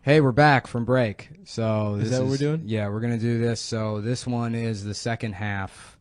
Hey, we're back from break. So Is that what we're doing? Yeah, we're gonna do this. So this one is the second half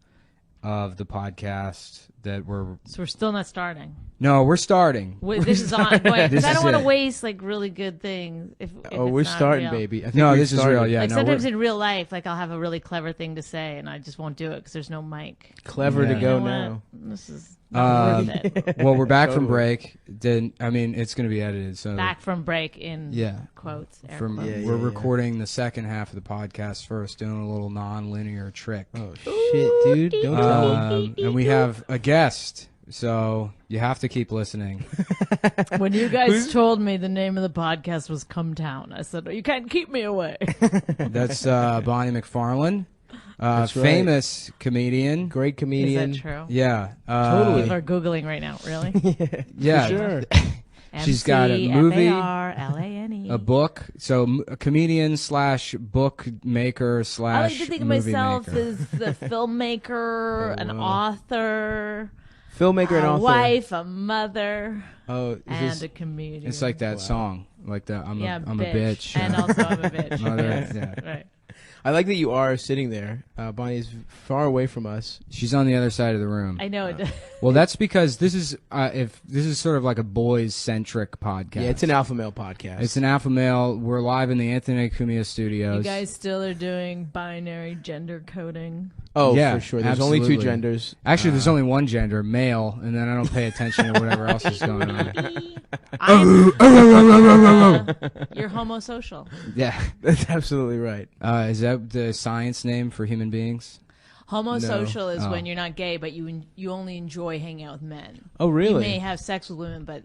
of the podcast that we're. So we're still not starting. No, we're starting. This is ongoing. This I don't is want to it. waste like really good things. If We're it's not starting, real. baby. I think No, we've this is started. real. Yeah, Like no, sometimes we're, in real life, like I'll have a really clever thing to say, and I just won't do it because there's no mic. Clever Yeah. to go You know now. what? This is not worth it. well, we're back from Totally. break. Then I mean, it's gonna be edited. So Back from break in Yeah. quotes. Air From quotes. Yeah, we're yeah. recording the second half of the podcast first, doing a little non-linear trick. Oh shit, dude! Don't tell him. And we have a guest, so you have to keep listening. When you guys told me the name of the podcast was Come Town, I said, you can't keep me away. That's Bonnie McFarlane, That's right. famous comedian. Great Is comedian. that true? Yeah, Totally. People are Googling right now. Really? yeah. For sure. She's got a movie, McFarlane. a book. So a comedian slash book maker I slash like to think of movie myself maker. as the filmmaker, Oh, an wow. author, Filmmaker and a author. wife, a mother, Oh, is and this, a comedian. It's like that Wow. song, like the I'm yeah, a bitch. And yeah. also I'm a bitch. Mother, Yes, yeah. right. I like that you are sitting there. Bonnie is far away from us. She's on the other side of the room. I know it. Well, that's because this is if this is sort of like a boys centric podcast. Yeah, it's an alpha male podcast. It's an alpha male. We're live in the Antiintellectualism studios. You guys still are doing binary gender coding. oh, Yeah, for sure. There's only two absolutely. genders. Actually, there's only one gender, male, and then I don't pay attention to whatever else is going on. You're homosocial. Yeah, That's absolutely right. is that the science name for human beings? Homosocial is Oh. when you're not gay, but you only enjoy hanging out with men. Oh, You really? may have sex with women, but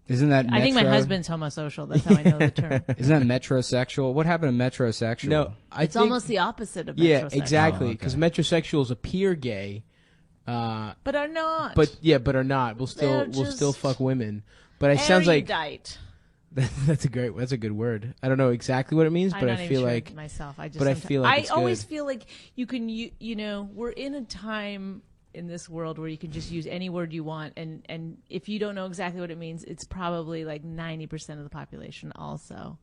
Isn't that I think my metro- husband's homosocial. That's how I know the term. Isn't that metrosexual? What happened to metrosexual? No, I It's think, almost the opposite of yeah, metrosexual. exactly. Oh, okay. Because metrosexuals appear gay, But are not. but are not. We'll They're still just fuck women. But it sounds like erudite. that's a good word. I don't know exactly what it means, I'm but not I even feel sure like myself. I just but I sometimes- feel like it's I always good. feel like you can you know, we're in a time in this world where you can just use any word you want, and if you don't know exactly what it means, it's probably like 90% of the population also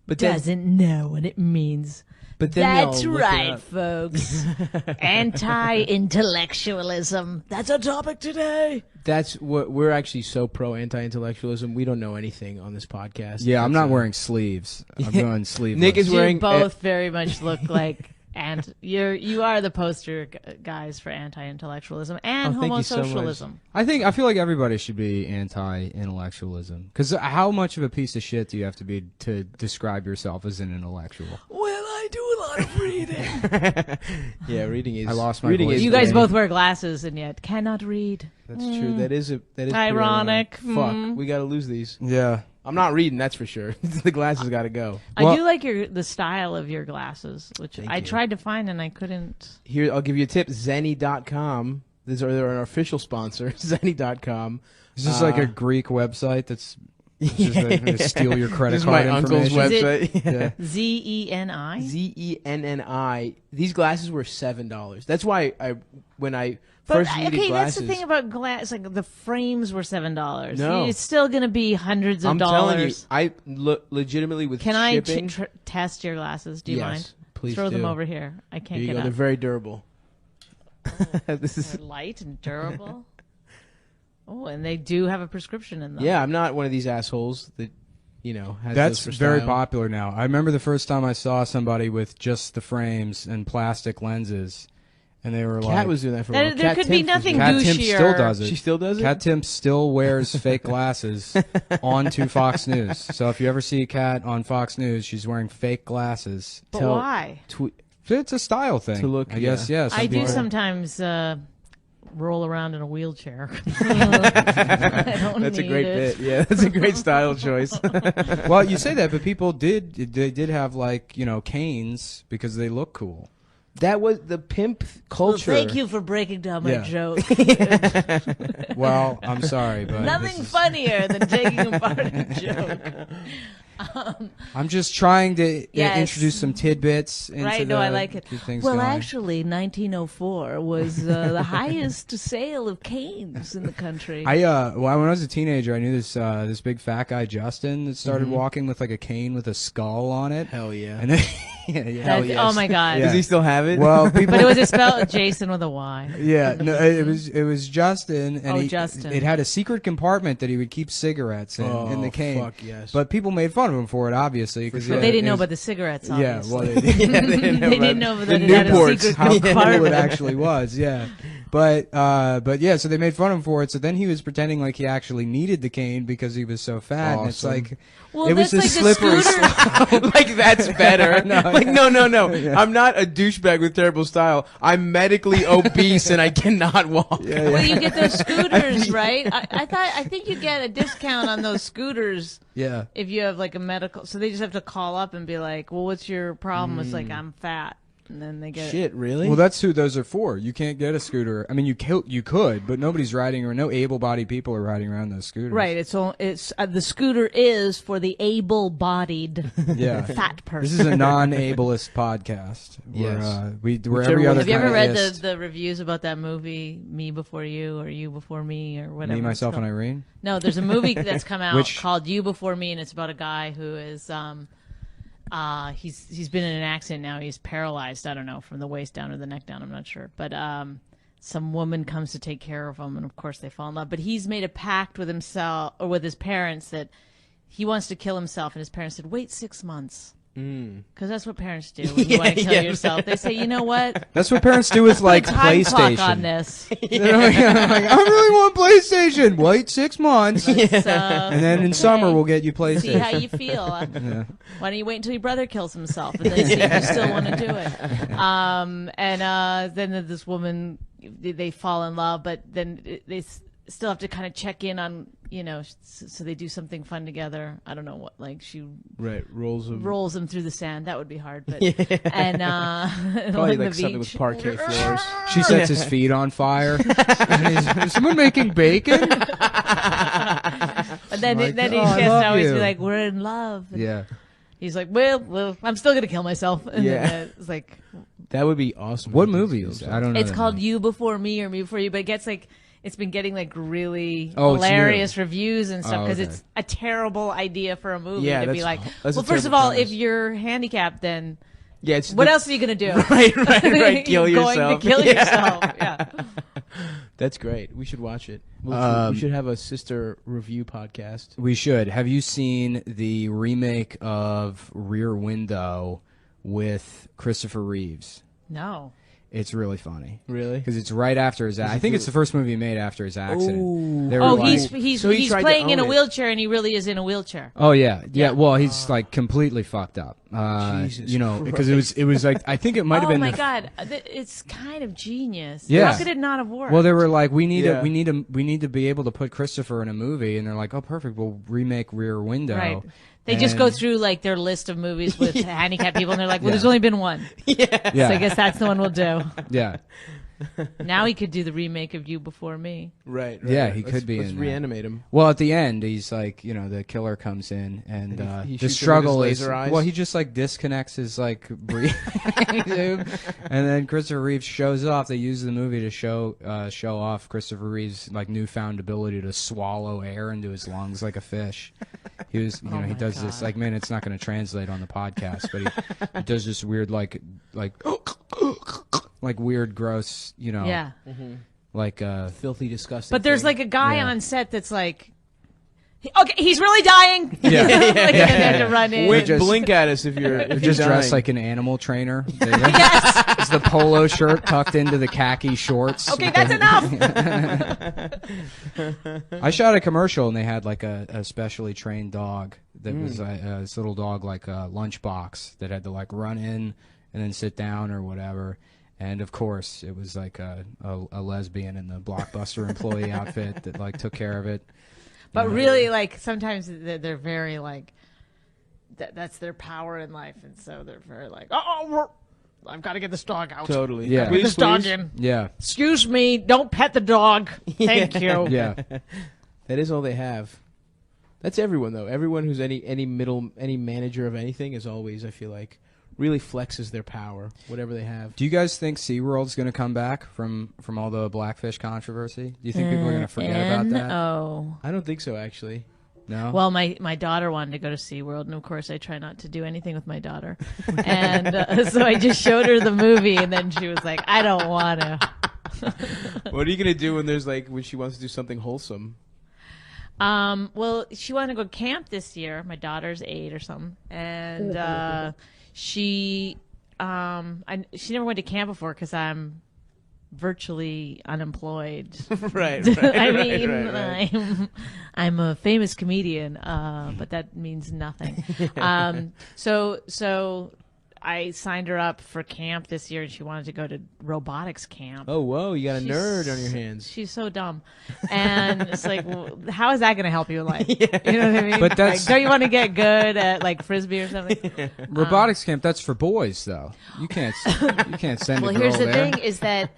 but then, doesn't know what it means. but then That's they'll look it right, up. folks. Anti-intellectualism. That's our topic today. That's what we're actually so pro anti-intellectualism. We don't know anything on this podcast. Yeah, I'm That's, not wearing sleeves. I'm going sleeveless. Nick is You wearing both very much look like, and you are the poster guys for anti-intellectualism and Oh, thank you so much. homosocialism. I feel like everybody should be anti-intellectualism. Because how much of a piece of shit do you have to be to describe yourself as an intellectual? Well, I do a lot of reading. yeah, reading is. I lost my reading voice. is You guys great. both wear glasses and yet cannot read. That's true. That is pretty Ironic. Fuck, we got to lose these. Yeah. I'm not reading. That's for sure. The glasses got to go. Well- I do like the style of your glasses, which Thank I you. tried to find and I couldn't. Here, I'll give you a tip. Zenny.com. They're our official sponsor. Zenny.com. Is this like a Greek website that's just to steal your credit This is card my uncle's information? website. Yeah. ZENI. Zenni. These glasses were $7. That's why when I But first needed okay, glasses. that's the thing about glass. Like the frames were $7. No. It's still going to be hundreds of I'm dollars. telling you, I legitimately with Can I shipping. test your glasses? Do you Yes, mind? please Throw them do. over here. I can't Here you get go. up. They're very durable. This is. They're light and durable. Oh, and they do have a prescription in them. Yeah, I'm not one of these assholes that has That's those for very style. popular now. I remember the first time I saw somebody with just the frames and plastic lenses, and they were Kat like, was doing that for a while. There Kat could be Timpf was nothing doing Kat that. Timp douchier. still does it. She still does it. Kat Timp still wears fake glasses onto Fox News. So if you ever see Kat on Fox News, she's wearing fake glasses. But Tell- why? It's a style thing. To look, I guess, yeah. some I do people- sometimes roll around in a wheelchair. I don't That's a need great it. bit. Yeah, that's a great style choice. Well, you say that, but people they did have like canes because they look cool. That was the pimp Well, culture. thank you for breaking down my Yeah. joke. Well, I'm sorry, but Nothing this is- funnier than taking apart a joke. I'm just trying to Yes. introduce some tidbits into Right? No, I like it. keep things Well, going. actually, 1904 was the highest sale of canes in the country. Well, when I was a teenager, I knew this big fat guy Justin that started walking with like a cane with a skull on it. Hell yeah. And then, yeah. That's- yes. Oh my god! Yeah. Does he still have it? Well, people. But was it spelled Jason with a Y? Yeah, no, it was Justin, and Oh, Justin. it had a secret compartment that he would keep cigarettes in the cane. Fuck yes. But people made fun of him for it, obviously, because But they didn't know about the cigarettes. Yeah, Obviously. well, they did. yeah, they didn't know They about didn't know the that it had a Newports. secret how cool it compartment. actually was. Yeah, but yeah, so they made fun of him for it. So then he was pretending like he actually needed the cane because he was so fat, and it's Awesome. like Well, it was that's this like slippery the scooter. Like that's better. No, Like no. I'm not a douchebag with terrible style. I'm medically obese and I cannot walk. Well, you get those scooters, right? I think you get a discount on those scooters Yeah. if you have like a medical. So they just have to call up and be like, "Well, what's your problem?" It's like I'm fat, and then they get Shit, really? Well, that's who those are for. You can't get a scooter. I mean, you could, but nobody's riding, or no able-bodied people are riding around those scooters. Right. It's the scooter is for the able-bodied Yeah. fat person. This is a non-ableist podcast. Yes. We're Whichever every one- other Have you ever kind read of ist. the reviews about that movie, Me Before You, or You Before Me, or whatever? Me, it's myself, and called? Irene? No, there's a movie that's come out Which- called You Before Me, and it's about a guy who is he's been in an accident now. He's paralyzed. I don't know, from the waist down or the neck down. I'm not sure, but some woman comes to take care of him, and of course they fall in love. But he's made a pact with himself or with his parents that he wants to kill himself, and his parents said, "Wait 6 months." Because that's what parents do when you want to kill yourself. They say, "You know what? That's what parents do with like Time PlayStation. clock on this." They're like, I really want PlayStation. Wait 6 months, It's, and then in summer we'll get you PlayStation. see how you feel. Why don't you wait until your brother kills himself and then see if you still want to do it? Then this woman, they fall in love, but then they still have to kind of check in on, so they do something fun together. I don't know what, like she right, rolls him through the sand. That would be hard, but and probably on the like something with beach. parquet floors. She sets his feet on fire. Is someone making bacon? And then Like, then he "Oh, I has love to always you." be like, "We're in love." And Yeah. he's like, well, I'm still gonna kill myself. And Yeah. then it's like, That would be awesome. What movie is it? I don't know. it's that called movie. You Before Me or Me Before You, but it gets like, it's been getting like really Oh, it's new. hilarious reviews and stuff Oh, because okay. it's a terrible idea for a movie Yeah, to be that's- like, that's a well, first of terrible all, premise. if you're handicapped, then Yeah, it's what else are you gonna do? Right, kill You're yourself. Going to kill yourself. Yeah. That's great. We should watch it. We should have a sister review podcast. We should. Have you seen the remake of Rear Window with Christopher Reeves? No. It's really funny. Really? Because it's right after his. I think it's the first movie he made after his accident. Ooh. They were Oh, like- he's So he tried to playing in a own it. wheelchair and he really is in a wheelchair. Oh yeah. Well, he's like completely fucked up. Jesus Because it was like I think it might have Oh been. my the- God, it's kind of genius. Yeah. How could it not have worked? Well, they were like, we need Yeah. to be able to put Christopher in a movie, and they're like, oh, perfect, we'll remake Rear Window. Right. They just go And- through like their list of movies with handicapped people, and they're like, "Well, Yeah. there's only been one, Yeah. so I guess that's the one we'll do." Yeah. Now he could do the remake of You Before Me. Right. Yeah, he could be Let's in that. reanimate him. Well, at the end, he's like, the killer comes in, and And he the shoots him struggle with his is, laser eyes? well, he just like disconnects his like breathing tube, and then Christopher Reeves shows off. They use the movie to show off Christopher Reeves' like newfound ability to swallow air into his lungs like a fish. He was, he my does this God. like, man, it's not going to translate on the podcast, but he does this weird like weird gross, Yeah, like Filthy, disgusting. but there's thing. like a guy Yeah. on set that's like, "Okay, he's really dying." Yeah. Like, they had to run in. Wait, just- blink at us if you're They're just dressed like an animal trainer. It's the polo shirt tucked into the khaki shorts. Okay, that's enough. I shot a commercial and they had like a specially trained dog that was this little dog like a lunchbox that had to like run in and then sit down or whatever. And of course, it was like a lesbian in the Blockbuster employee outfit that like took care of it. But really, like sometimes they're very like, that's their power in life, and so they're very like, I've got to get this dog out. Totally. Yeah. Get Please, this dog please. in. Yeah, Excuse me, don't pet the dog. Thank you. yeah. That is all they have. That's everyone though. Everyone who's any manager of anything is always, I feel like, really flexes their power, whatever they have. Do you guys think SeaWorld's going to come back from all the blackfish controversy? Do you think people are going to forget about that? Oh. I don't think so, actually. No? Well, my daughter wanted to go to SeaWorld, and of course I try not to do anything with my daughter. And so I just showed her the movie, and then she was like, I don't want to. What are you going to do when she wants to do something wholesome? Well, she wanted to go camp this year. My daughter's 8 or something. And she never went to camp before because I'm virtually unemployed. Right. I mean, I'm a famous comedian, but that means nothing. So I signed her up for camp this year, and she wanted to go to robotics camp. Oh, whoa! You got a nerd on your hands. She's so dumb, and it's like, well, how is that going to help you in life? Yeah. You know what I mean? But that's- don't you want to get good at like frisbee or something? Robotics camp, that's for boys, though. You can't send Well, a girl here's the there. thing: is that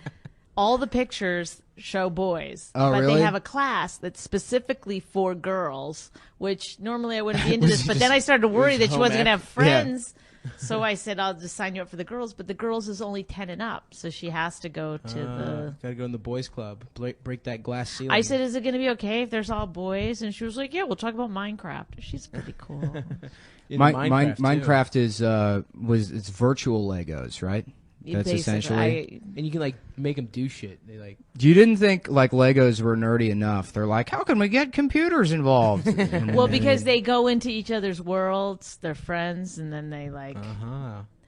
all the pictures show boys, Oh, but really? they have a class that's specifically for girls. Which normally I wouldn't be into this, but then I started to worry that she wasn't going to have friends. So I said, I'll just sign you up for the girls, but the girls is only 10 and up, so she has to go to the... Got to go in the boys' club. Break that glass ceiling. I said, is it going to be okay if there's all boys? And she was like, yeah, we'll talk about Minecraft. She's pretty cool. Minecraft is it's virtual Legos, right? That's Basically, essentially. And you can like make them do shit. They like. You didn't think like Legos were nerdy enough. They're like, how can we get computers involved? Well, because they go into each other's worlds, they're friends, and then they like.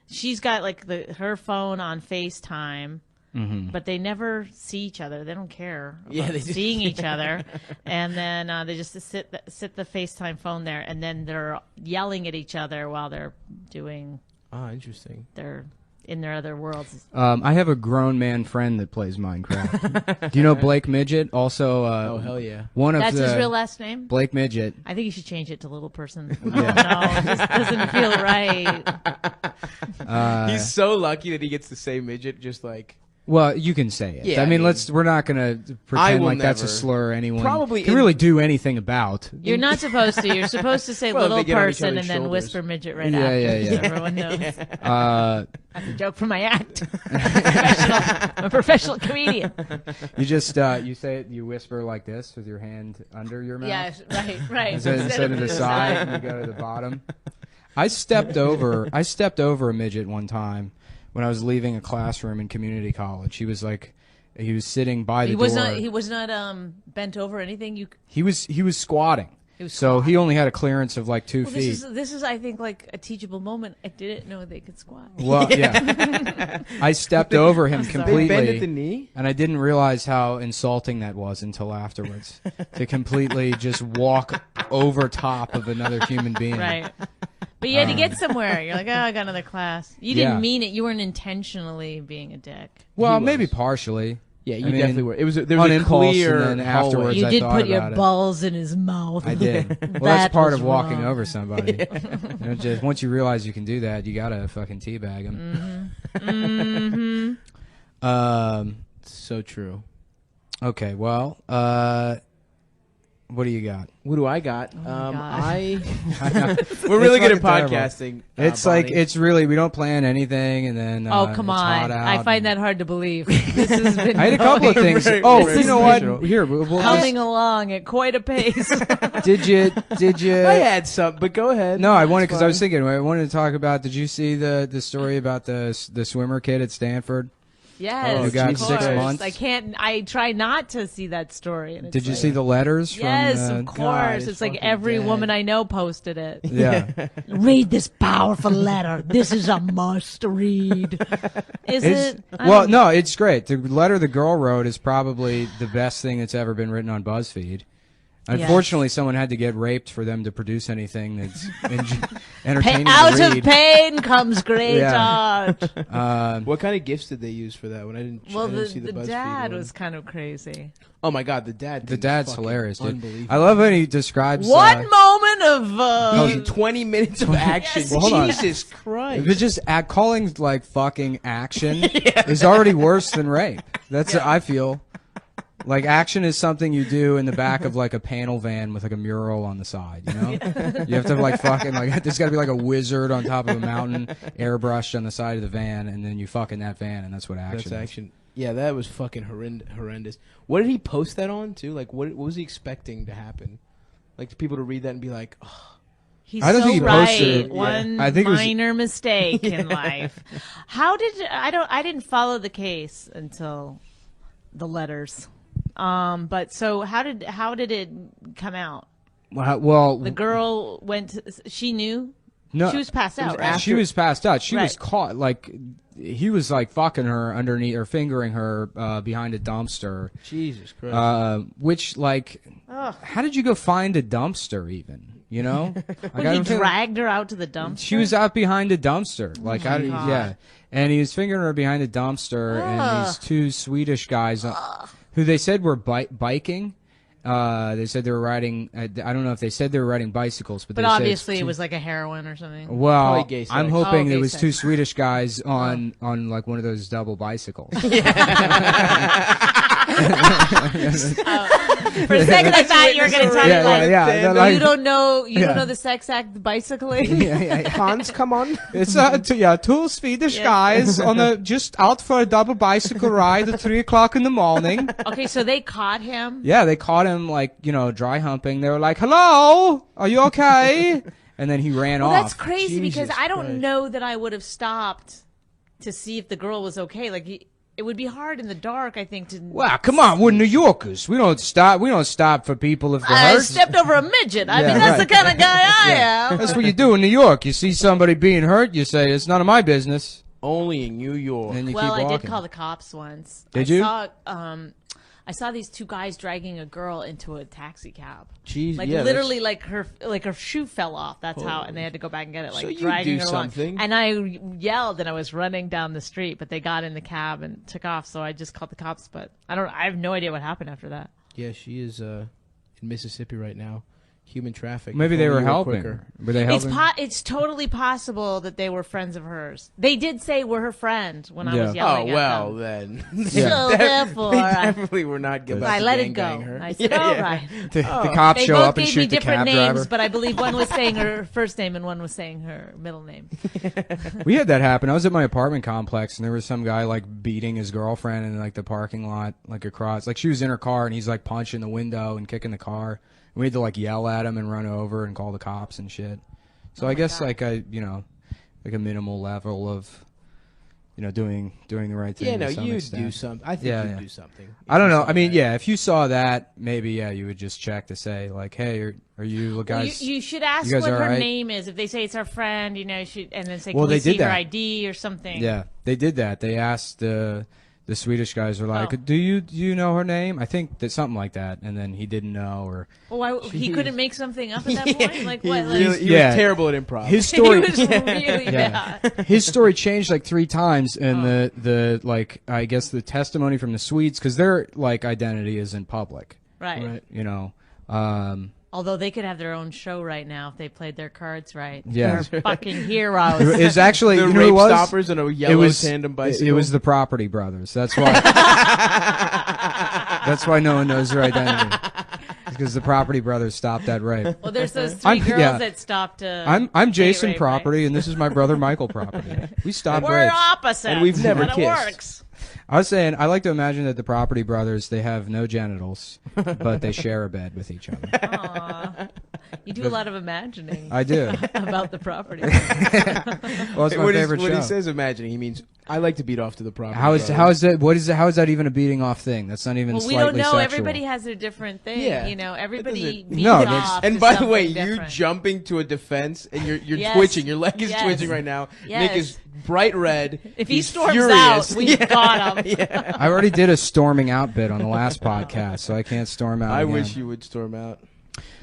She's got like her phone on FaceTime, but they never see each other. They don't care about seeing each other, and then they just sit the FaceTime phone there, and then they're yelling at each other while they're doing. Interesting. They're in their other worlds. I have a grown man friend that plays Minecraft. Do you know Blake Midget? Also, oh hell yeah! That's his real last name. Blake Midget. I think you should change it to Little Person. Oh, no, it just doesn't feel right. He's so lucky that he gets to say midget, just like. Well, you can say it. Yeah, I mean, we're not going to pretend like that's a never. slur anyone Probably can really do anything about. You're not supposed to. You're supposed to say Well, Little they get on each Person and other's then shoulders. whisper midget right Yeah, after. yeah. So everyone knows. That's a joke from my act. I'm a professional comedian. You just you say it. You whisper like this with your hand under your mouth. Yeah, right. Instead of the side, you go to the bottom. I stepped over a midget one time when I was leaving a classroom in community college. He was sitting by the door. He was not bent over or anything. He was squatting. He was So he squatting. only had a clearance of like 2 feet. This is I think like a teachable moment. I didn't know they could squat. Well, yeah. I stepped over him sorry. completely. They bend at the knee. And I didn't realize how insulting that was until afterwards. To completely just walk over top of another human being. Right. But you had to get somewhere. You're like, oh, I got another class. You didn't Yeah. mean it. You weren't intentionally being a dick. Well, He der was. partially. Yeah, you I mean, definitely were. There was on a impulse, clear and then hallway. afterwards You I did thought put your about it. balls in his mouth. I did. Well, That that's part was of walking wrong. over somebody. You know, just once you realize you can do that, you gotta fucking teabag him. So true. Okay, well, what do you got? What do I got? God. We're really It's good at fucking terrible. podcasting. It's Bonnie. like it's really we don't plan anything, and then Oh, come it's hot on. out I find that hard to believe. This has been I had a couple of going- things. Very- Oh, very you know what? special. Here, we'll Coming along at quite a pace. did you? I had some, but go ahead. No, I wanted It's because I was fine. thinking. I wanted to talk about. Did you see the story about the swimmer kid at Stanford? Yes, You got of 6 course. months? I can't. I try not to see that story. And it's Did you like- see the letters? Yes, from of God, course. it's It's like fucking every dead. woman I know posted it. Yeah. Read this powerful letter. This is a must read. Is it? I Well, don't- no, it's great. The letter the girl wrote is probably the best thing that's ever been written on BuzzFeed. Unfortunately, someone had to get raped for them to produce anything that's entertaining Out to of read. pain comes great Yeah. art. What kind of gifts did they use for that? When I didn't. Well, I didn't see the BuzzFeed dad one. was kind of crazy. Oh my god, the dad. The thing was dad's fucking hilarious, dude. Unbelievable. I love when he describes. One moment of 20 minutes of action. Yes, Well, hold on. Jesus Christ. If it's just calling like fucking action is already worse than rape. That's I feel. Like action is something you do in the back of like a panel van with like a mural on the side, you know? You have to like fucking like there's got to be like a wizard on top of a mountain airbrushed on the side of the van, and then you fucking that van, and that's what action. That's action. Yeah, that was fucking horrendous. What did he post that on too? Like what was he expecting to happen? Like people to read that and be like, oh. He's I don't so think he right. posted it. One I think it was- minor mistake in life. How did I didn't follow the case until the letters. But so how did it come out? Well, The girl went. She knew. no, She was passed out, right? she was passed out. She was Right. caught like he was like fucking her underneath or fingering her behind a dumpster. Jesus Christ. Which like, how did you go find a dumpster even? You know, like, When he dragged her out to the dumpster. She was out behind a dumpster. Like, my God. yeah. And he was fingering her behind a dumpster, and these two Swedish guys who they said were biking. They said they were riding. I don't know if they said they were riding bicycles, but But they said obviously it's it two- was like a heroin or something. Well, Probably gay sex. I'm hoping Oh, it gay was sex. two Swedish guys on like one of those double bicycles. For a second, I thought you were going to tell me like, They're like- you don't know Yeah. the sex act bicycling. Hans, come on. It's two Swedish Yeah. guys on a just out for a double bicycle ride at 3:00 in the morning. Okay, so they caught him. Yeah, they caught him like dry humping. They were like, "Hello, are you okay?" And then he ran Well, off. that's crazy because Jesus I don't Christ. know that I would have stopped to see if the girl was okay. Like it would be hard in the dark, I think. To Well, come on, we're New Yorkers. We don't stop for people if they're I hurt. stepped over a midget. I Yeah, mean, that's right. the kind of guy I am. That's what you do in New York. You see somebody being hurt, you say it's none of my business, Only in New York. and you Well, keep I walking. did call the cops once. Did you? I saw these two guys dragging a girl into a taxi cab. Jeez, Like yeah, literally, like her shoe fell off. That's how, and they had to go back and get it. Like So you dragging do her along. something. And I yelled, and I was running down the street, but they got in the cab and took off. So I just called the cops. But I have no idea what happened after that. Yeah, she is in Mississippi right now. Human traffic. Maybe If they only were you helping. quicker. Were they helping? It's totally possible that they were friends of hers. They did say we're her friend when I was Yeah. Oh yelling well, at them. then. So therefore, they I definitely were not good. I let it go. Her. I said, Yeah, all yeah. right. the cops They show both up and gave me shoot the different cab names, driver. but I believe one was saying her first name and one was saying her middle name. We had that happen. I was at my apartment complex, and there was some guy like beating his girlfriend in like the parking lot, like across. Like she was in her car, and he's like punching the window and kicking the car. We had to like yell at him and run over and call the cops and shit. So I guess God. like a like a minimal level of doing the right thing. Yeah, no, to some you extent. do something. I think Yeah, you yeah. do something. I don't If you know. saw I mean, that. yeah, if you saw that, maybe you would just check to say like, hey, are you Well, guys? you should ask you guys what all her right? name is. If they say it's our friend, and then say, Well, can we they see did her that. ID or something? Yeah, they did that. They asked the Swedish guys were like, Oh. do you know her name? I think that something like that, and then he didn't know or Well, he couldn't make something up at that point? Like He what? really, he Yeah. was terrible at improv. his He story. was really Yeah. bad. His story changed like 3 times, and Oh. the like I guess the testimony from the Swedes, because their like identity isn't public, Right. Right. Although they could have their own show right now if they played their cards right. Yeah. They're fucking heroes. It's actually the you know rape who it was? stoppers and a yellow tandem bicycle. It was the Property Brothers. That's why. That's why no one knows their identity. Because the Property Brothers stopped that rape. Well, there's those 3 girls yeah. that stopped. I'm Jason rape, Property, and this is my brother Michael Property. We stopped We're rapes. opposites, And we've never but kissed. It works. I was saying, I like to imagine that the Property Brothers, they have no genitals, but they share a bed with each other. Aw. You do a lot of imagining I do. about the property. Well, it's my When favorite he show. says imagining, he means I like to beat off to the property. How is brothers. that? How is that even a beating off thing? That's not even Well, we slightly don't know. sexual. Everybody has their different thing. Yeah. Everybody doesn't- beats No, off And to by the something way, you different. jumping to a defense and you're Yes. twitching. Your leg is Yes. twitching right now. Yes. Nick is bright red. If he He's storms furious. out, we've got him. I already did a storming out bit on the last podcast, so I can't storm out. I again. wish you would storm out.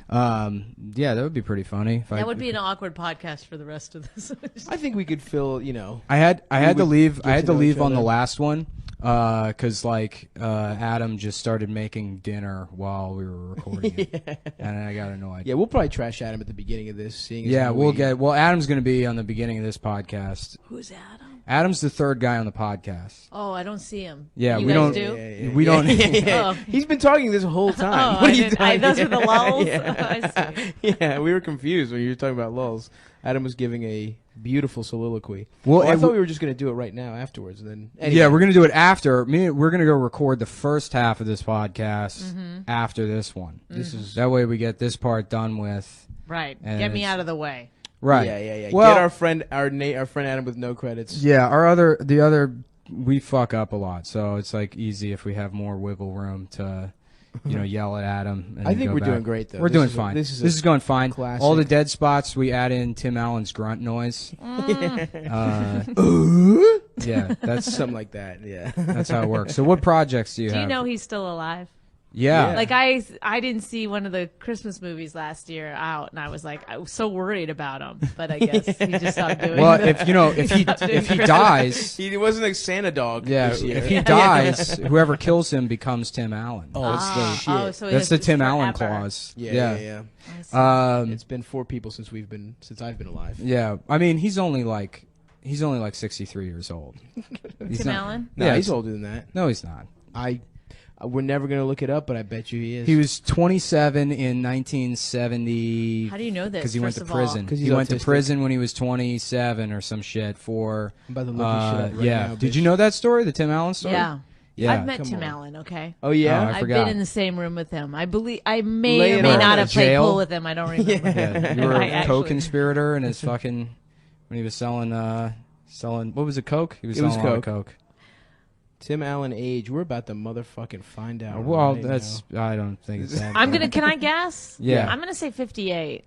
Yeah, that would be pretty funny. If That would be an awkward podcast for the rest of this. I think we could fill, I had to would leave. get I had to to know leave each on the other. last one because Adam just started making dinner while we were recording it, and I got annoyed. Yeah, we'll probably trash Adam at the beginning of this. Seeing as Yeah, how Adam's going to be on the beginning of this podcast. Who's Adam? Adam's the third guy on the podcast. Oh, I don't see him. Yeah, you we guys don't. do? We don't. Oh. He's been talking this whole time. Oh, What are you those were the lulls. Yeah. I see. Yeah, we were confused when you were talking about lulls. Adam was giving a beautiful soliloquy. Well, I and thought we were just going to do it right now afterwards. Then anyway. Yeah, we're gonna do it after. We're gonna go record the first half of this podcast after this one. This is That way we get this part done with. Right. And Get me it's- out of the way. Right. Yeah. Well, Get our friend Adam with no credits. Yeah, the other we fuck up a lot, so it's like easy if we have more wiggle room to, yell at Adam. And I think go we're back. doing great though. We're doing fine. This is going fine. classic. All the dead spots we add in Tim Allen's grunt noise. Yeah, that's something like that. Yeah. that's how it works. So what projects do you Do have? you know he's still alive? Yeah. Like I didn't see one of the Christmas movies last year out, and I was so worried about him. But I guess he just stopped doing. Well, it. if he dies, He wasn't a Santa dog. yeah, this year. if he dies, whoever kills him becomes Tim Allen. Oh, it's the shit. So That's the it's Tim Allen forever. clause. Yeah. I see. It's been 4 people since I've been alive. Yeah, I mean he's only like 63 years old. He's Tim not- Allen? No, Yeah, he's older than that. No, he's not. We're never gonna look it up, but I bet you he is. He was 27 in 1970. How do you know this? Because he went first to of all? prison. 'Cause He he's went to autistic. prison when he was 27 or some shit for. I'm about to look this shit up right yeah. now. Did bitch. you know that story, the Tim Allen story? Yeah. Yeah. I've met Come Tim on. Allen. Okay. Oh yeah. I I've forgot. been in the same room with him. I believe I may Lay or it may on. not have played Jail? pool with him. I don't remember. Yeah, you were I a actually- co-conspirator in his fucking when he was selling what was it, coke? He was It selling was a lot of coke. coke. Tim Allen age. We're about to motherfucking find out. Well, right that's I don't think it's that. I'm gonna. Can I guess? Yeah. I'm gonna say 58.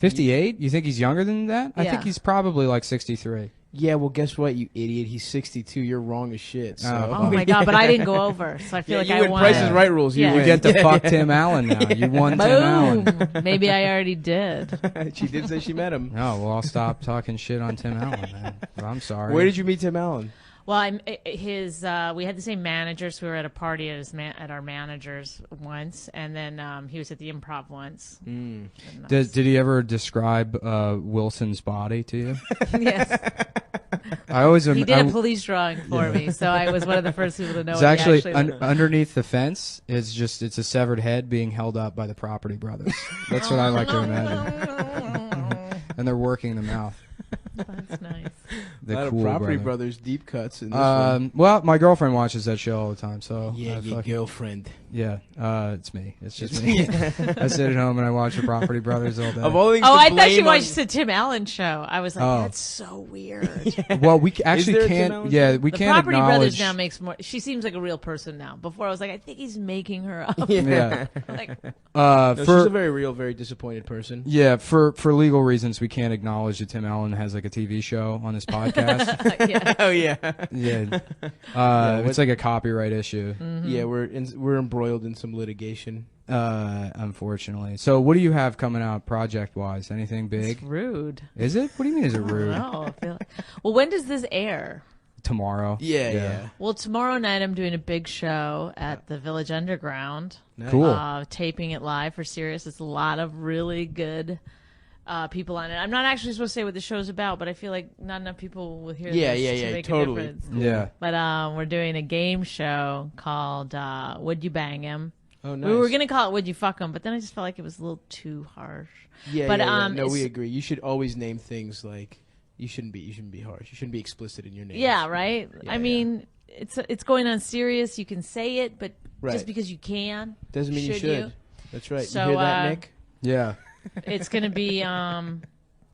58? You think he's younger than that? I Yeah. think he's probably like 63. Yeah, well, guess what, you idiot? He's 62. You're wrong as shit. So. Oh my god! But I didn't go over, so I feel like you I win won. Price is Right rules. You Yeah. You win. get to fuck Tim Allen now. You won Tim Allen. Boom. Maybe I already did. She did say she met him. No, well, I'll stop talking shit on Tim Allen, man. Well, I'm sorry. Where did you meet Tim Allen? Well, we had the same manager, so we were at a party at our manager's once, and then he was at the Improv once. Mm. Did he ever describe Wilson's body to you? Yes, I always he did a police drawing for me, so I was one of the first people to know. It's what he actually looked like. underneath the fence. It's a severed head being held up by the Property Brothers. That's what I like to imagine. And they're working the mouth. That's nice. The a lot cool of Property brother. Brothers deep cuts in this one. Well, my girlfriend watches that show all the time, so Yeah, I your fucking- girlfriend. yeah, it's me. It's just me. I sit at home and I watch the Property Brothers all day. Of all things Oh, to I thought blame you on- watched the Tim Allen show. I was like, Oh. that's so weird. Well, we there actually a Tim can't. Allen Yeah, show? we The can't Property acknowledge. Brothers now makes more. She seems like a real person now. Before I was like, I think he's making her up. Yeah. Like, No, she's For a very real, very disappointed person. yeah, for legal reasons, we can't acknowledge that Tim Allen has like a TV show on this podcast. yeah. Oh yeah, Yeah, what- it's like a copyright issue, yeah. We're embroiled in some litigation. unfortunately. So, what do you have coming out project wise? Anything It's big? rude. Is it? What do you mean? Is it I don't rude? know. I feel like... Well, when does this air? Tomorrow. Yeah. Well, tomorrow night I'm doing a big show at the Village Underground. Nice. Cool. Taping it live for Sirius. It's a lot of really good people on it. I'm not actually supposed to say what the show's about, but I feel like not enough people will hear Yeah, this yeah, to yeah, make totally. a difference. Yeah. But we're doing a game show called Would You Bang Him? Oh, nice. We were going to call it Would You Fuck Him, but then I just felt like it was a little too harsh. Yeah, but, yeah. No, it's- we agree. You should always name things like you shouldn't be harsh. You shouldn't be explicit in your name. Yeah, right? Yeah, I mean, it's going on serious. You can say it, but Right. just because you can. Doesn't mean you Should should. you? That's right. So, you hear that, Nick? Yeah. It's going to be Dan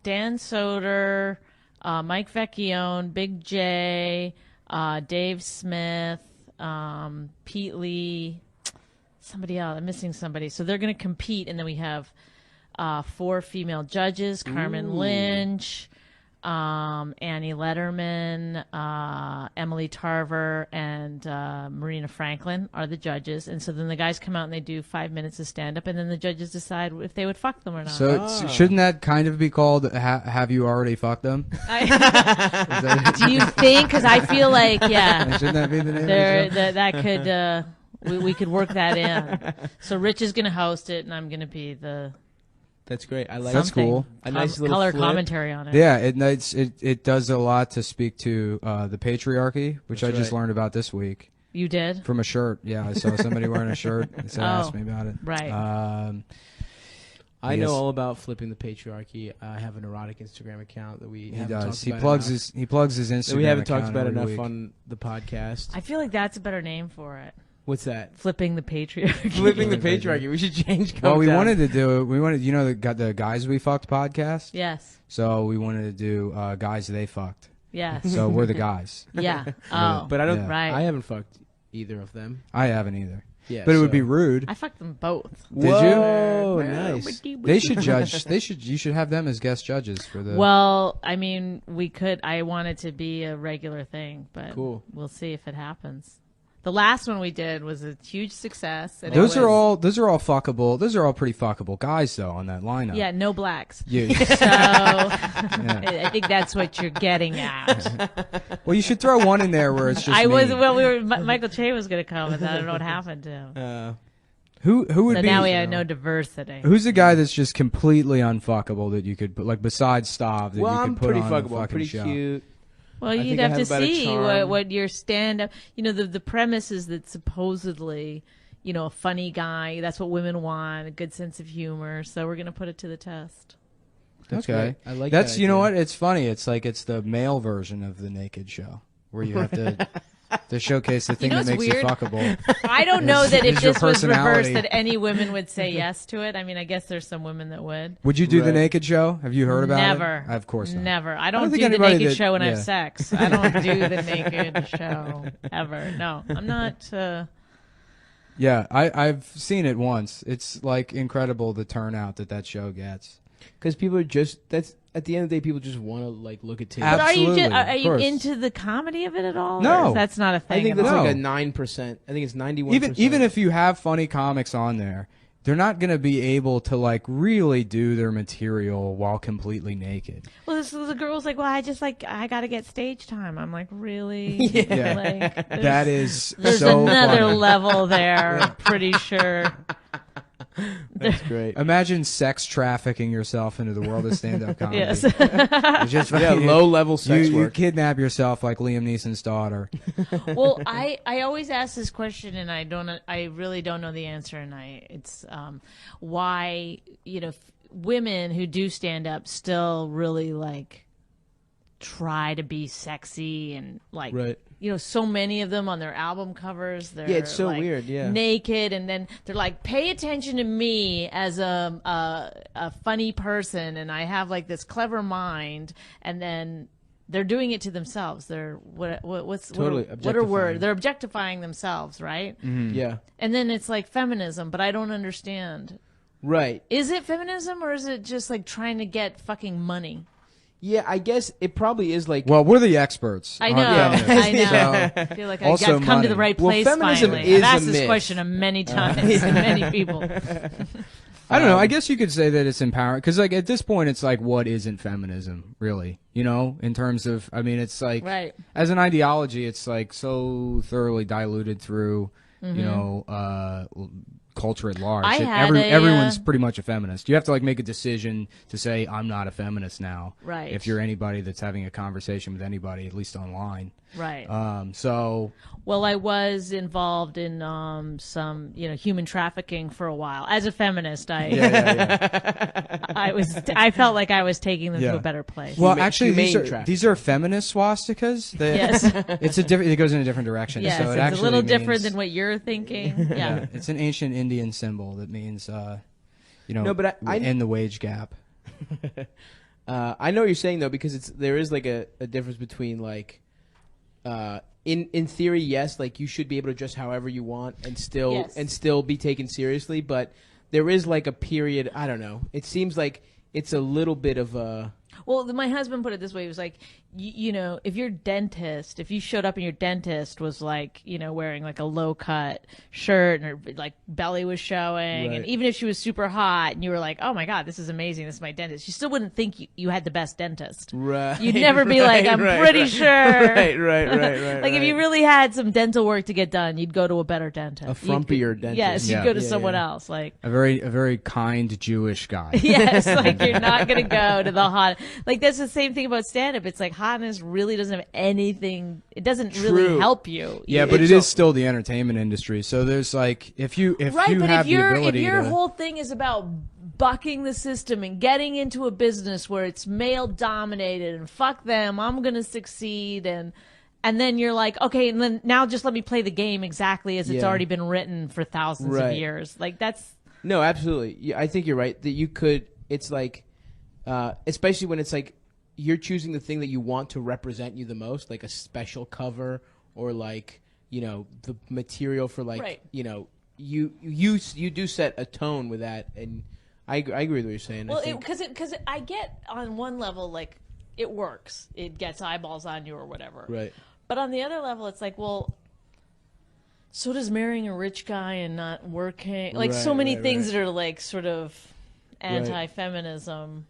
Soder, Mike Vecchione, Big J, Dave Smith, Pete Lee, somebody else. I'm missing somebody. So they're going to compete, and then we have 4 female judges: Carmen Lynch, Annie Letterman, Emily Tarver, and Marina Franklin are the judges. And so then the guys come out and they do 5 minutes of stand-up, and then the judges decide if they would fuck them or not. So shouldn't that kind of be called "Have you already fucked them"? Do you think? Because I feel like, yeah, Shouldn't that be the name? Of the show? that could we could work that in. So Rich is going to host it, and I'm going to be the That's great. I like That's Something. cool. A nice little color flip. commentary on it. Yeah, it does a lot to speak to the patriarchy, which That's I just right. learned about this week You did? from a shirt. Yeah, I saw somebody wearing a shirt. So asked me about it. Right. I Yes. know all about flipping the patriarchy. I have an erotic Instagram account that we He haven't does. talked He about plugs enough. his Instagram. That we haven't talked account about every enough week. on the podcast. I feel like that's a better name for it. What's that? Flipping the patriarchy. Flipping the patriarchy. We should change. Well, we down. wanted to do. We wanted, the Guys We Fucked podcast. Yes. So we wanted to do Guys They Fucked. Yes. So we're the guys. Yeah. Oh. But I don't. Yeah. Right. I haven't fucked either of them. I haven't either. Yeah, But it would so- be rude. I fucked them both. Did you? Whoa, nice. They should judge. You should have them as guest judges for the. Well, I mean, we could. I want it to be a regular thing, but Cool. we'll see if it happens. The last one we did was a huge success. And those it are was- all fuckable. Those are all pretty fuckable guys though on that lineup. Yeah, no blacks. You, So I think that's what you're getting at. well, you should throw one in there where it's just. I was me. well. Michael Che was going to come, and I don't know what happened to him. Who would So be? now we have no diversity. Who's the guy that's just completely unfuckable that you could put, like, besides Stav, that Well, you could I'm put pretty on the fuckable. I'm fucking pretty show? cute. Well, I you'd think I have to have a better see charm. what your stand up. The premise is that supposedly, a funny guy. That's what women want. A good sense of humor. So we're going to put it to the test. That's Okay, great. I like that's that you know idea. what? It's funny. It's like it's the male version of the naked show where you have to showcase the thing know that what's makes weird? you fuckable. I don't know that if Is your this was reversed, personality- that any women would say yes to it. I mean, I guess there's some women that would. Would you do the Right. naked show? Have you heard about Never. it? Of course not. Never. I don't don't think do the anybody naked that- show when I have yeah. sex. I don't do the naked show ever. No, I'm not. Yeah, I've seen it once. It's like incredible the turnout that show gets. Because people are just that's at the end of the day, people just want to like look at titties. But are you Absolutely, are of you course. into the comedy of it at all? No. Or is that's not a thing. I think at that's all? like a No. 9%. I think it's 91%. Even if you have funny comics on there, they're not going to be able to like really do their material while completely naked. Well, the girl's like, well, I got to get stage time. I'm like, really? Yeah. Like, That is there's so another funny. level there. I'm pretty sure. that's great. Imagine sex trafficking yourself into the world of stand-up comedy. Yes. It's just Yeah, low level sex you work. kidnap yourself like Liam Neeson's daughter. Well, I always ask this question, and I really don't know the answer, and it's why women who do stand up still really like try to be sexy and like Right. So many of them on their album covers, they're Yeah, it's so like, weird, yeah. naked, and then they're like, pay attention to me as a funny person, and I have like this clever mind, and then they're doing it to themselves. They're what's Totally what are words? objectifying. They're objectifying themselves, right? Yeah. And then it's like feminism, but I don't understand. Right. Is it feminism, or is it just like trying to get fucking money? Yeah, I guess it probably is like. Well, we're the experts. I on know. feminism, I know. so- I feel like Also I've come to the money. right Well, place feminism finally. is I've asked a this myth. question many times to many people. I don't know. I guess you could say that it's empowering because, like, at this point, it's like, what isn't feminism, really? In terms of, I mean, it's like, Right. as an ideology, it's like so thoroughly diluted through, culture at large. I that had everyone's pretty much a feminist. You have to like make a decision to say, I'm not a feminist now. Right. If you're anybody that's having a conversation with anybody, at least online. Right. So Well, I was involved in some, human trafficking for a while. As a feminist, I felt like I was taking them Yeah. to a better place. well, Humane- actually, humane trafficking. these are feminist swastikas. Yes. It's a different. It goes in a different direction. Yes, so it it's actually a little means, different than what you're thinking. Yeah. It's an ancient Indian symbol that means, No, but I- end the wage gap. I know what you're saying though, because there is like a difference between like, in theory, yes, like you should be able to dress however you want and still be taken seriously, but there is like a period. I don't know. It seems like it's a little bit of a. Well, my husband put it this way. He was like, you know, if you showed up and your dentist was like, you know, wearing like a low cut shirt and her like belly was showing, and even if she was super hot and you were like, oh my God, this is amazing, this is my dentist, you still wouldn't think you had the best dentist. Right. You'd never be like, I'm pretty sure. Right. Like if you really had some dental work to get done, you'd go to a better dentist. A frumpier dentist. Yes, you'd go to someone else. Like a very kind Jewish guy. Yes, like you're not gonna go to the hot. Like that's the same thing about stand-up. It's like hotness really doesn't have anything. It doesn't really help you. Yeah, but it is still the entertainment industry. So there's like if you have the ability, if your whole thing is about bucking the system and getting into a business where it's male dominated and fuck them, I'm gonna succeed, and then you're like, okay, and then now just let me play the game exactly as it's already been written for thousands of years. Like that's. No, absolutely. Yeah, I think you're right that you could. It's like, especially when it's like you're choosing the thing that you want to represent you the most, like a special cover or like, you know, the material for like, you know, you do set a tone with that, and I agree with what you're saying. Well, because I get on one level like it works, it gets eyeballs on you or whatever, right? But on the other level, it's like, well. So does marrying a rich guy and not working, like so many things that are like sort of anti-feminism.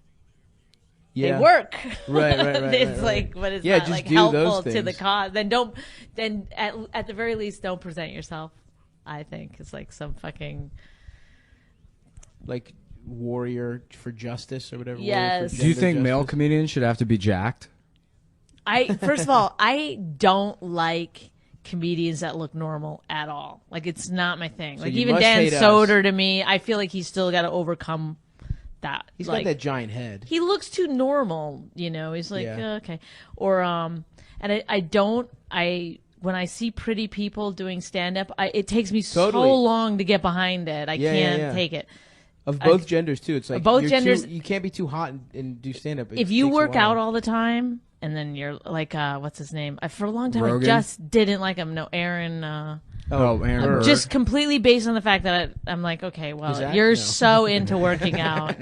Yeah. They work. Right. It's like, but it's not like helpful to the cause. Then at the very least, don't present yourself. I think it's like some fucking like warrior for justice or whatever. Yes. Do you think male comedians should have to be jacked? First of all, I don't like comedians that look normal at all. Like it's not my thing. So like even Dan Soder to me, I feel like he's still got to overcome that. He's got that giant head. He looks too normal, you know. He's like okay, or and when I see pretty people doing stand up, it takes me so long to get behind it. I can't take it. Of both genders too. It's like both genders. You can't be too hot and do stand up. If you work out all the time. And then you're like, what's his name? For a long time, Rogan? I just didn't like him. No, Aaron. Aaron. Just completely based on the fact that I'm like, okay, well, you're so into working out.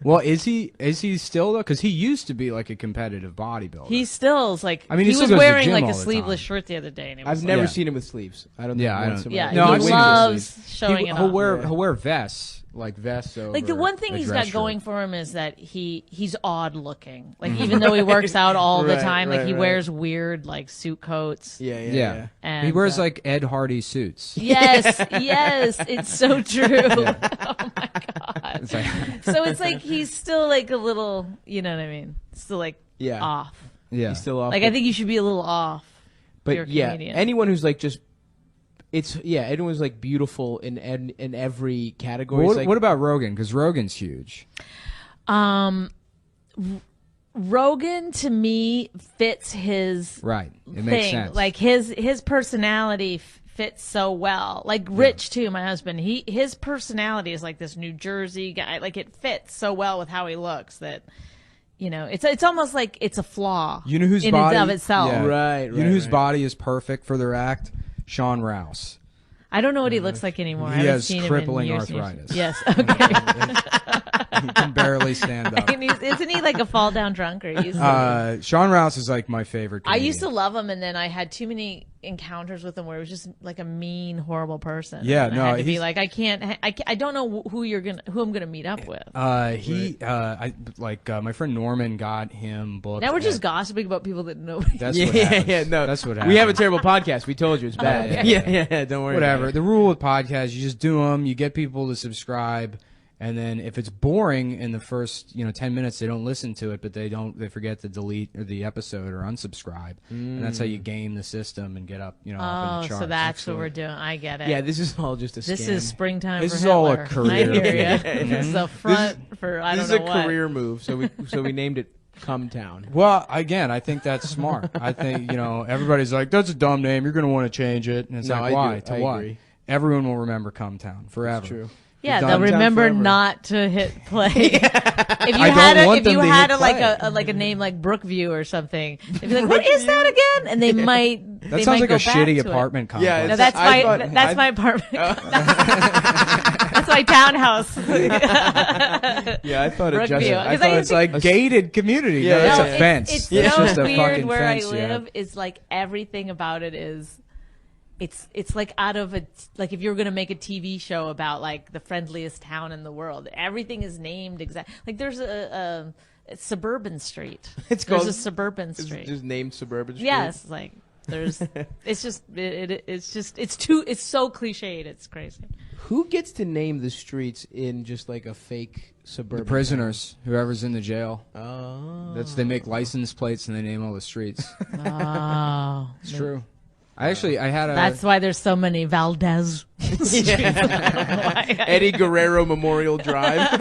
Well, is he still though? Because he used to be like a competitive bodybuilder. He still is like. I mean, he was wearing like a sleeveless time. shirt the other day. And I've never seen him with sleeves. I don't. Yeah, I don't. He loves showing it off. He'll wear vests. Like vests over like the one thing he's got going for him is that he's odd looking. Like even though he works out all the time, like he wears weird like suit coats. Yeah. And he wears like Ed Hardy suits. Yes, it's so true. Oh my God. So it's like he's still like a little, you know what I mean? Still like off. Yeah. He's still off. Like I think you should be a little off. But anyone who's like just everyone's like beautiful in every category. Well, what about Rogan? Because Rogan's huge. Rogan to me fits his It thing. Makes sense. Like his personality fits so well. Like Rich too, my husband. His personality is like this New Jersey guy. Like it fits so well with how he looks that. You know, it's almost like it's a flaw. You know whose in body and of itself. Yeah. Right. You know whose body is perfect for their act? Sean Rouse. I don't know what he looks like anymore. He I haven't has seen crippling him in years arthritis. Yes. Okay. He can barely stand up. Isn't he like a fall down drunk? Or Sean Rouse is like my favorite comedian. I used to love him, and then I had too many encounters with him where it was just like a mean, horrible person. Yeah, and I had to be like, I don't know who I'm gonna meet up with. My friend Norman got him booked. Now we're just gossiping about people that nobody. That's what happens. No, that's what happens. We have a terrible podcast. We told you it's bad. Okay. Yeah. Don't worry. Whatever. The rule with podcasts, you just do them. You get people to subscribe. And then if it's boring in the first 10 minutes, they don't listen to it, but they forget to delete the episode or unsubscribe. And that's how you game the system and get up, up in the charts. So that's what we're doing. I get it. Yeah, this is all just a scam. This is springtime this for is Hitler. all a career. I hear you. This is the front for I don't know what. This is a career move. So we named it Come Town. Well, again, I think that's smart. I think, everybody's like, that's a dumb name. You're going to want to change it. And it's why? To what? Agree. Everyone will remember Come Town forever. That's true. Yeah, they'll remember forever. not to hit play. If you had a name like Brookview or something, they'd be like, "What is that again?" And they might. That sounds like a shitty apartment complex. Yeah, no, that's my apartment. That's my my townhouse. Yeah, I thought it just. Brookview. I 'Cause thought It's like gated community. Yeah, No, it's yeah. a fence. It's It's so just a weird fucking where fence. I live. Yeah. Is like everything about it is. It's like out of a like if you were going to make a TV show about like the friendliest town in the world, everything is named exactly. Like there's a suburban street. It's There's called a suburban It's street. just named Suburban Street. Yes, like there's. It's just it's so cliched. It's crazy. Who gets to name the streets in just like a fake suburban? The prisoners, whoever's in the jail. Oh. They make license plates and they name all the streets. Oh, It's true. I had a. that's why there's so many Valdez. Eddie Guerrero Memorial Drive.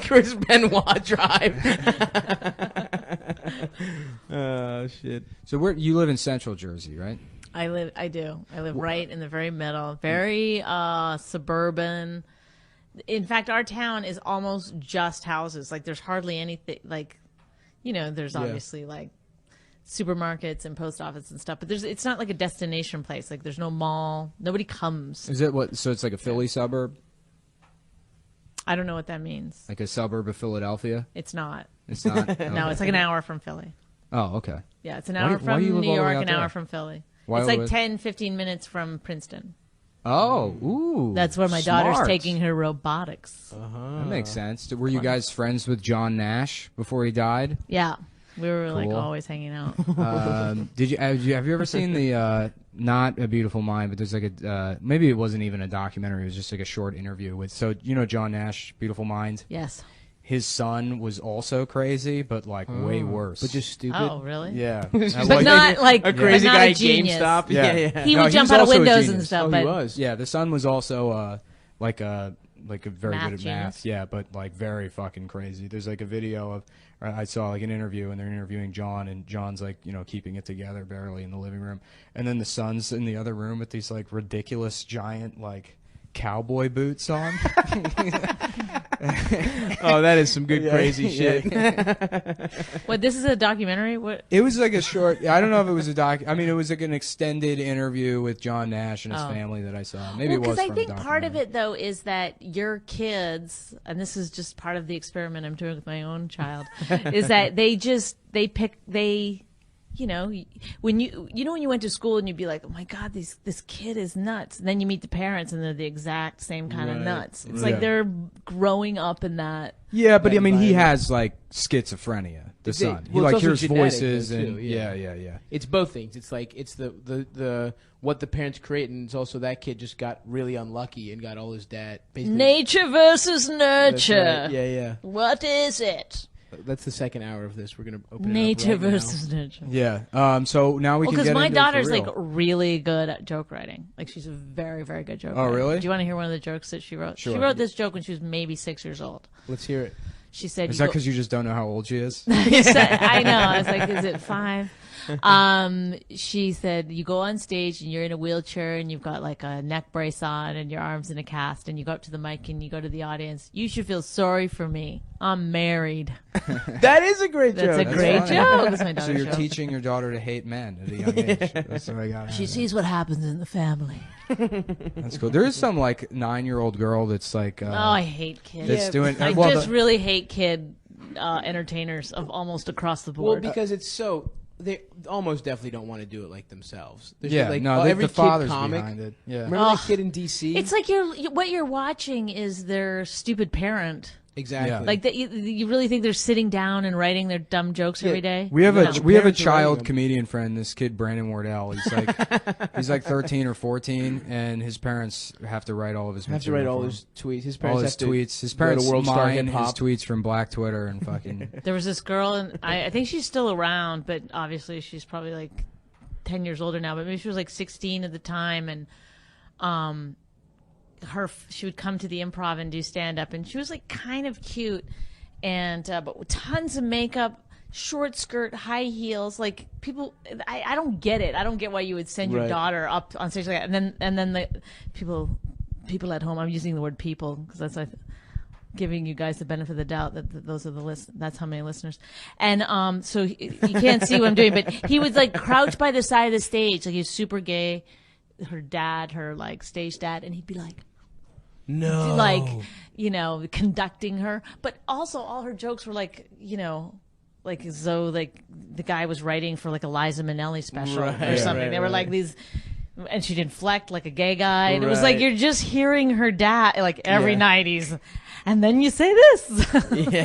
Chris Benoit Drive. Oh, shit. So you live in Central Jersey, right? I do. I live right in the very middle, very suburban. In fact, our town is almost just houses. Like there's hardly anything like, there's obviously like supermarkets and post office and stuff, but it's not like a destination place. Like there's no mall. Nobody comes. Is it what? So it's like a Philly suburb, I don't know what that means. like a suburb of Philadelphia. It's not. It's not. No, it's like an hour from Philly. Oh, okay. Yeah, it's an Why hour do you from live New all the way York, out an there? hour from Philly. Why It's live- like 10, 15 minutes from Princeton. Oh, ooh. That's where my smart. daughter's taking her robotics. That makes sense. Were you guys friends with John Nash before he died? Yeah. We were like Cool. always hanging out. Have you ever seen the not A Beautiful Mind, but there's like a maybe it wasn't even a documentary, it was just like a short interview with John Nash, Beautiful Mind. Yes. His son was also crazy, but like way worse. But just stupid. Oh, really? yeah. But not like a crazy but not guy a at genius. GameStop. Yeah. Yeah. He No, would he jump was out of also a windows and genius. stuff. Oh, but he was. Yeah, the son was also like a very Math good at genius. math. Yeah, but like very fucking crazy. There's like a video of I saw like an interview and they're interviewing John and John's like keeping it together barely in the living room, and then the son's in the other room with these like ridiculous giant like cowboy boots on. Oh, that is some good Yeah, crazy yeah. shit. what? This is a documentary. What? It was like a short. I don't know if it was a doc. I mean, it was like an extended interview with John Nash and his family that I saw. Maybe it was Because I from think a part of documentary. it though is that your kids, and this is just part of the experiment I'm doing with my own child, is that when you went to school and you'd be like, oh my God, this kid is nuts. And then you meet the parents and they're the exact same kind of Right. nuts. It's Yeah. like they're growing up in that. Yeah, but that I mean, he environment. has like schizophrenia. The It's son, he well, it's like also hears genetic, voices though, and too, yeah. It's both things. It's like it's the what the parents create, and it's also that kid just got really unlucky and got all his dad. Basically, Nature versus That's nurture. right. Yeah. What is it? That's the second hour of this. We're gonna open Nature it up right versus nurture. Yeah. So now we can Because get my into it for daughter's like real. really good at joke writing. Like she's a very, very good joke Oh, writer. really? Do you want to hear one of the jokes that she wrote? Sure. She wrote this joke when she was maybe 6 years old. now. Let's hear it. She said, Is that because you just don't know how old she is? I know. I was like, is it 5? She said, you go on stage and you're in a wheelchair and you've got like a neck brace on and your arms in a cast and you go up to the mic and you go to the audience. You should feel sorry for me. I'm married. That is a great That's joke. a great funny. joke. That's my So daughter's you're joke. teaching your daughter to hate men at a young age. That's what I got. She sees what happens in the family. That's cool. There is some like 9-year-old girl that's like. Oh, I hate kids. That's doing. I well, just really hate kid entertainers of almost across the Well, board. because it's so they almost definitely don't want to do it like themselves. There's yeah, like no, every the kid father's comic. behind it. Yeah. Remember Ugh. that kid in DC? It's like what you're watching is their stupid parent. exactly Yeah. Like that, you really think they're sitting down and writing their dumb jokes every day? We have No. a we have a Parents are writing child them. comedian friend. This kid Brandon Wardell. He's like 13 or 14, and his parents have to write all of his. have to write material all for his tweets. His him. parents all his have to tweets. His go to parents World Star mine Hip his Hop. tweets from Black Twitter and fucking. There was this girl, and I think she's still around, but obviously she's probably like 10 years older now. But maybe she was like 16 at the time, and she would come to the Improv and do stand up, and she was like kind of cute, and but with tons of makeup, short skirt, high heels. Like people, I don't get it. I don't get why you would send your Right. daughter up on stage like that, and then the people at home. I'm using the word people because that's like giving you guys the benefit of the doubt that those are that's how many listeners. And so you can't see what I'm doing, but he would like crouch by the side of the stage, like he's super gay. Her like stage dad, and he'd be like, No. like, conducting her. But also all her jokes were like, like as though like the guy was writing for like a Liza Minnelli special or something. They were like these, and she'd inflect like a gay guy, and it was like you're just hearing her dad like every night he's, and then you say this,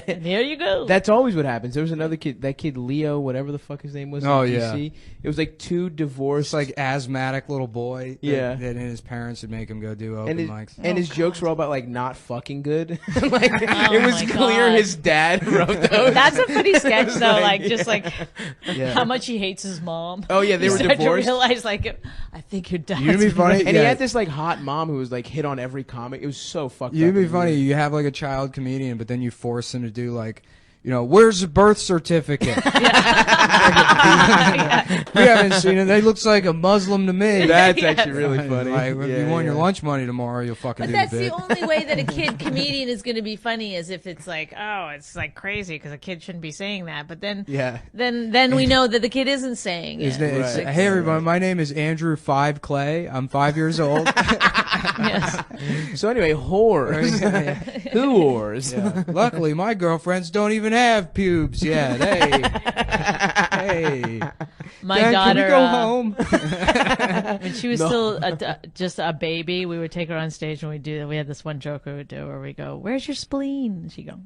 and here you go. That's always what happens. There was another kid, that kid Leo, whatever the fuck his name was. Oh, in yeah. DC. It was like two divorced, It's like asthmatic little boy. Yeah. That his parents would make him go do open mics. And his jokes were all about like not fucking good. Like it was my clear God. his dad wrote those. That's a funny sketch though, like, just like how much he hates his mom. Oh yeah, they You were start divorced. to realize like, I think your dad's You'd be funny. And he had this like hot mom who was like hit on every comic. It was so fucked up. You'd be funny. You have like a child comedian, but then you force him to do like, where's the birth certificate? We haven't seen it. It looks like a Muslim to me. That's actually really funny. Like, if you want your lunch money tomorrow, you'll fucking But do that's the bit. the only way that a kid comedian is going to be funny is if it's like, oh, it's like crazy because a kid shouldn't be saying that. But then, then we know that the kid isn't saying it. It's, hey everyone, my name is Andrew 5 Clay. I'm 5 years old. Yes. So anyway, whores. Who whores? Yeah. Luckily, my girlfriends don't even have pubes yet. Hey. My Dad, daughter, can we go home? when she was still just a baby, we would take her on stage and we'd do that. We had this one joke we would do where we go, "Where's your spleen?" And she'd go,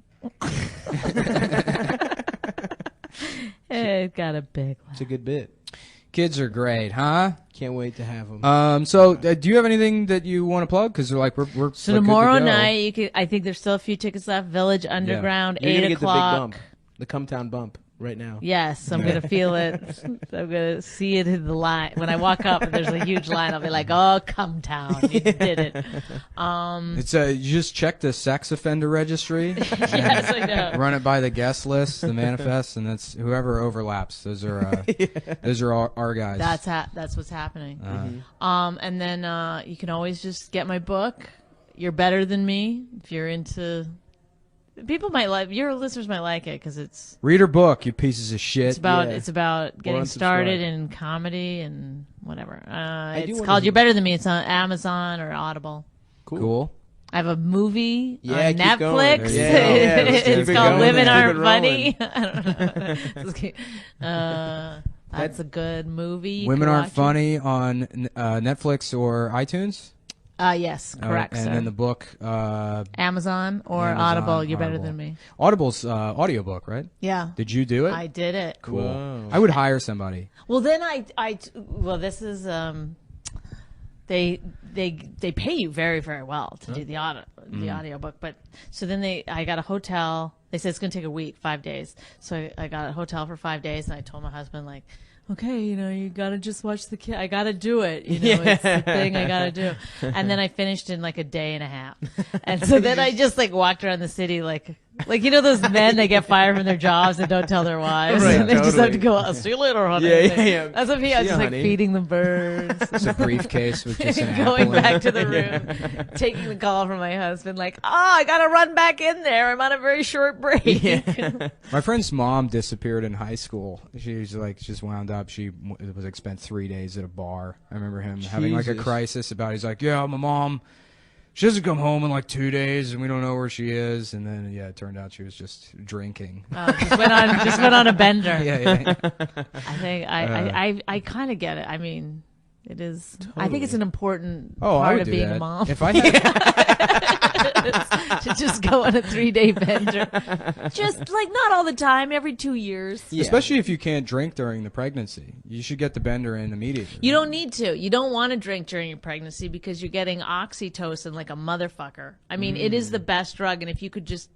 it got a big laugh. It's a good bit. Kids are great, huh? Can't wait to have them. So do you have anything that you want to plug? Because we're So like, good tomorrow to go. night, I think there's still a few tickets left. Village Underground, You're 8 gonna get o'clock. the big bump, the Cumtown bump, right now. Yes, I'm gonna feel it. I'm gonna see it in the line when I walk up. And there's a huge line. I'll be like, "Oh, come down, you did it." It's you just check the sex offender registry. Yes, I know. Run it by the guest list, the manifest, and that's whoever overlaps. Those are those are our guys. That's what's happening. And then you can always just get my book. You're Better Than Me if you're into. People might like your listeners might like it because it's read her book, you pieces of shit. it's about getting started in comedy and whatever. It's called You're Better Than Me. It's on Amazon or Audible. Cool. I have a movie on keep Netflix. going. Yeah, let's keep It's it called going. Women Let's keep Aren't it Funny. I don't know. That's a good movie. You Women can Aren't watch it. Funny on Netflix or iTunes. Yes, correct. And sir. then the book, Amazon or Amazon, Audible. You're Better Audible. Than Me. Audible's audiobook, right? Yeah, Did you do it? I did it. Cool. Whoa. I would hire somebody. Well, then well, this is they pay you very, very well to do the audiobook. But so then I got a hotel. They said it's going to take a week, 5 days. So I got a hotel for 5 days, and I told my husband like, okay, you got to just watch the kid. I got to do it. It's the thing I got to do. And then I finished in like a day and a half. And so then I just like walked around the city like those men that get fired from their jobs and don't tell their wives. Right, and they just have to totally. go, I'll see you later, honey. Yeah. That's what I was just like honey. feeding the birds. It's a briefcase with just an Going apple in back it. to the room, taking the call from my husband, like, I gotta run back in there. I'm on a very short break. My friend's mom disappeared in high school. She was like just wound up. She was like spent 3 days at a bar. I remember him having like a Jesus. crisis about. He's like, yeah, my mom. She doesn't come home in like 2 days, and we don't know where she is. And then, it turned out she was just drinking. Just went on a bender. Yeah. I think I kind of get it. I mean, it is. I think it's an important Oh, I part would of do being that. a mom. If I had, to just go on a 3-day bender. Just like not all the time, every 2 years. Yeah. especially if you can't drink during the pregnancy, you should get the bender in immediately. You don't need to. You don't want to drink during your pregnancy because you're getting oxytocin like a motherfucker. I mean, it is the best drug, and if you could just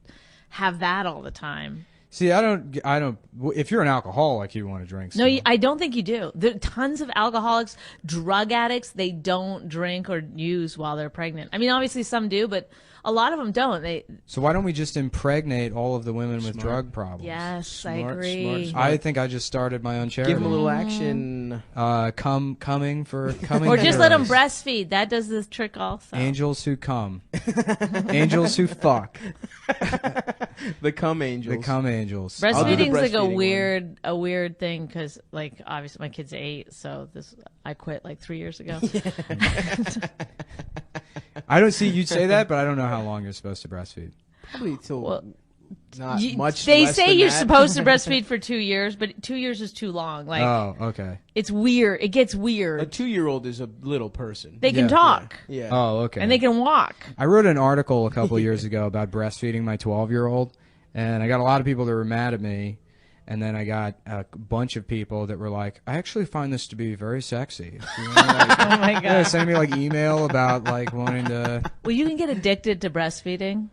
have that all the time. See, I don't. If you're an alcoholic, you want to drink. No, still. I don't think you do. There are tons of alcoholics, drug addicts, they don't drink or use while they're pregnant. I mean, obviously some do, but a lot of them don't. So why don't we just impregnate all of the women with drug problems? Yes, I Smart, agree. smart. I think I just started my own charity. Give them a little action. Coming. Or just let them heroes. breastfeed. That does this trick also. Angels who come. Angels who fuck. The cum angels. The cum angels. I'll do the Breastfeeding's like breastfeeding a weird thing because, like, obviously my kid's 8, so I quit like 3 years ago. I don't see you'd say that, but I don't know how long you're supposed to breastfeed. Probably till not You- much. They less say than you're that. supposed to breastfeed for 2 years, but 2 years is too long. Like, Oh, okay. it's weird. It gets weird. A 2-year-old is a little person. They can Yeah. talk Yeah. Oh, okay. and they can walk. I wrote an article a couple years ago about breastfeeding my 12-year-old, and I got a lot of people that were mad at me, and then I got a bunch of people that were like, I actually find this to be very sexy. You know, like, Oh my yeah, god. sending me like email about like wanting to. Well, you can get addicted to breastfeeding.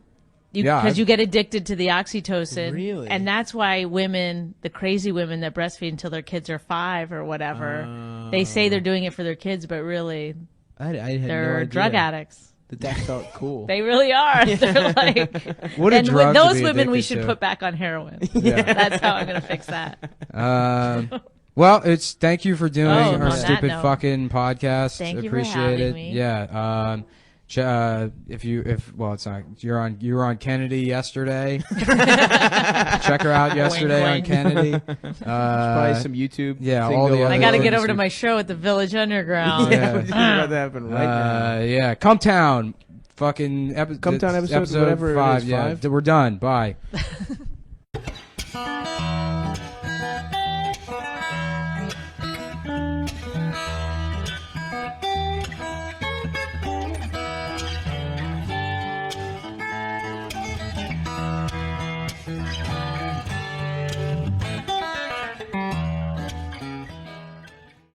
Yeah, Because I've- you get addicted to the oxytocin. Really? And that's why women, the crazy women that breastfeed until their kids are 5 or whatever, they say they're doing it for their kids, but really I had no they're idea drug addicts. That felt cool. They really are. They're like, What a and drug with to those be women we addicted should to. put back on heroin. Yeah. That's how I'm going to fix that. Well, it's thank you for doing Oh, our on that stupid note. fucking podcast. Thank you for Appreciate having it. me. Yeah. It's not you were on Kennedy yesterday. Check her out yesterday Wink, on Kennedy. Probably some YouTube. yeah, thing all the going other I got to on. get over to my show at the Village Underground. Yeah, we're just about to happen right now. Yeah, Come Town. Fucking Come Town episode, whatever it 5. is, Yeah, 5? we're done. Bye.